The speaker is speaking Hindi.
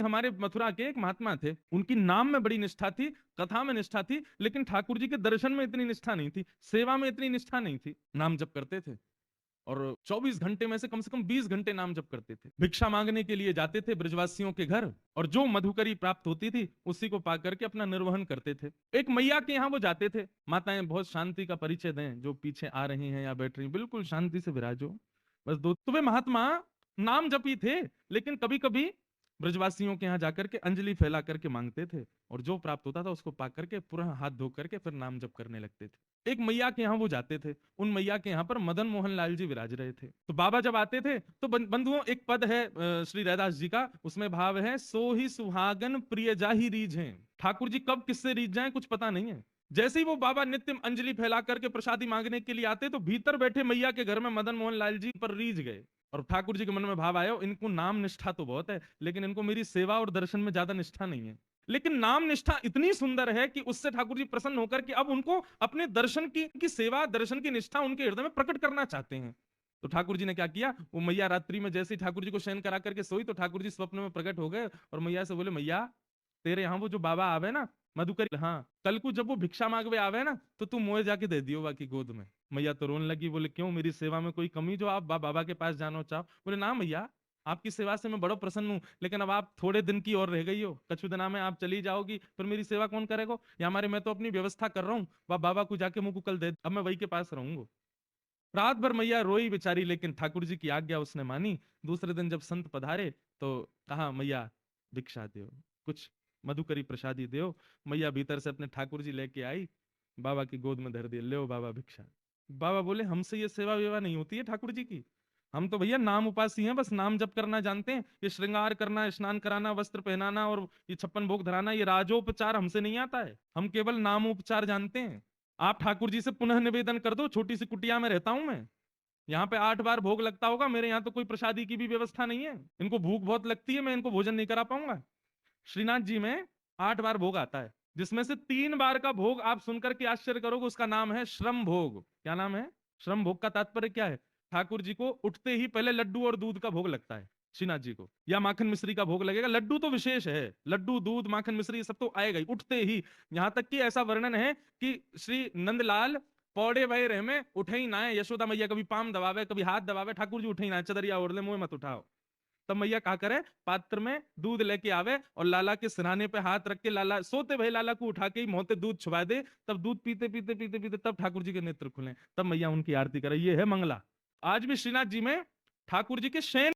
हमारे मथुरा के एक महात्मा थे, उनकी नाम में बड़ी निष्ठा थी, कथा में निष्ठा थी, लेकिन ठाकुर जी के दर्शन में इतनी निष्ठा नहीं थी, सेवा में इतनी निष्ठा नहीं थी। नाम जप करते थे और 24 घंटे में से कम 20 घंटे नाम जप करते थे। भिक्षा मांगने के लिए जाते थे ब्रजवासियों के घर, और जो मधुकरी प्राप्त होती थी उसी को पाकर के अपना निर्वहन करते थे। एक मैया के यहाँ वो जाते थे। माताएं बहुत शांति का परिचय दें, जो पीछे आ रही हैं या बैठ रही हैं, बिल्कुल शांति से विराजो। बस दो तो वे महात्मा नाम जपी थे, लेकिन कभी कभी ब्रजवासियों के यहाँ जाकर के अंजलि फैला करके मांगते थे, और जो प्राप्त होता था उसको पा करके पूरा हाथ धो करके फिर नाम जप करने लगते थे। एक मैया के यहाँ वो जाते थे, उन मैया के यहाँ पर मदन मोहन लाल जी विराज रहे थे। तो बाबा जब आते थे तो बंधुओं, एक पद है श्री रैदास जी का, उसमें भाव है, सो ही सुहागन प्रिय जाहि रीझ हैं। ठाकुर जी कब किससे रीझ जाए कुछ पता नहीं है। जैसे ही वो बाबा नित्य अंजलि फैला करके प्रसादी मांगने के लिए आते, तो भीतर बैठे मैया के घर में मदन मोहन लाल जी पर रीझ गए, और ठाकुर जी के मन में भाव आया, इनको नाम निष्ठा तो बहुत है, लेकिन इनको मेरी सेवा और दर्शन में ज्यादा निष्ठा नहीं है। लेकिन नाम निष्ठा इतनी सुंदर है कि उससे ठाकुर जी प्रसन्न होकर के अब उनको अपने दर्शन की सेवा, दर्शन की निष्ठा उनके हृदय में प्रकट करना चाहते हैं। तो ठाकुर जी ने क्या किया, वो मैया रात्रि में जैसे ही ठाकुर जी को शयन करा करके सोई, तो ठाकुर जी स्वप्न में प्रकट हो गए और मैया से बोले, मैया तेरे यहाँ वो जो बाबा आवे ना मधुकर, हाँ, कल को जब वो भिक्षा मांगवे आवे ना, तो तू मोए जाके दे दियो बाकी गोद में। मैया तो रोने लगी, बोले क्यों, मेरी सेवा में कोई कमी जो आप बाबा के पास जानो चाहो? बोले ना मैया, आपकी सेवा से मैं बड़ा प्रसन्न हूँ, लेकिन अब आप थोड़े दिन की और रह गई हो, कछु दिना में आप चली जाओगी, फिर मेरी सेवा कौन करेगा? या हमारे, मैं तो अपनी व्यवस्था कर रहा हूँ, वह बाबा को जाके मुझको कल दे, अब मैं वही के पास रहूंगा। रात भर मैया रोई बेचारी, लेकिन ठाकुर जी की आज्ञा उसने मानी। दूसरे दिन जब संत पधारे तो कहा, मैया भिक्षा दो, कुछ मधुकरी प्रसादी दो। मैया भीतर से अपने ठाकुर जी लेके आई, बाबा की गोद में धर दिए, ले बाबा भिक्षा। बाबा बोले, हमसे ये सेवा वेवा नहीं होती है ठाकुर जी की, हम तो भैया नाम उपासी हैं, बस नाम जप करना जानते हैं। ये श्रृंगार करना, स्नान कराना, वस्त्र पहनाना और ये 56 भोग धराना, ये राजोपचार हमसे नहीं आता है, हम केवल नामोपचार जानते हैं। आप ठाकुर जी से पुनः निवेदन कर दो, छोटी सी कुटिया में रहता हूं मैं, यहाँ पे 8 बार भोग लगता होगा, मेरे यहाँ तो कोई प्रसादी की भी व्यवस्था नहीं है, इनको भूख बहुत लगती है, मैं इनको भोजन नहीं करा पाऊंगा। श्रीनाथ जी में 8 बार भोग आता है, जिसमें से 3 बार का भोग आप सुनकर के आश्चर्य करोगे, उसका नाम है श्रम भोग। क्या नाम है? श्रम भोग का तात्पर्य क्या है? ठाकुर जी को उठते ही पहले लड्डू और दूध का भोग लगता है श्रीनाथ जी को, या माखन मिश्री का भोग लगेगा। लड्डू तो विशेष है, लड्डू दूध माखन मिश्री ये सब तो आएगा ही उठते ही। यहां तक कि ऐसा वर्णन है कि श्री नंदलाल पौड़े वही रहे में उठे ही ना है, यशोदा मैया कभी पाम दबावे कभी हाथ दबावे, ठाकुर जी उठे ही ना, चदरिया ओढ़ ले, मुंह मत उठाओ। तब मैया क्या करे, पात्र में दूध लेके आवे और लाला के सिरहाने पे हाथ रख के, लाला सोते भाई लाला को उठा के ही मोहते दूध छुपा दे, तब दूध पीते पीते पीते पीते तब ठाकुर जी के नेत्र खुले, तब मैया उनकी आरती करे। ये है मंगला। आज भी श्रीनाथ जी में ठाकुर जी के शयन